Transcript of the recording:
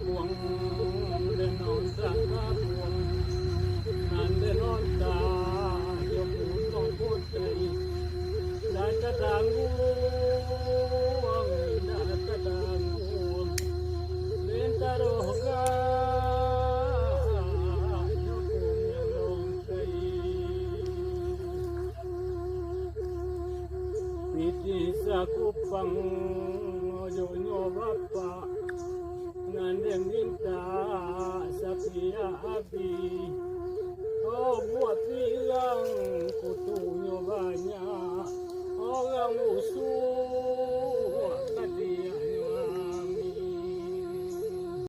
buông để non ra buông nan để non ta yo pun non pun tei đã ta đang buông đã ta đang buông nên ta đâu ga yo pun yang non tei piti sakupang ojo nyobapa nandeng minta sapia api oh buat bilang kutunya banyak orang musuh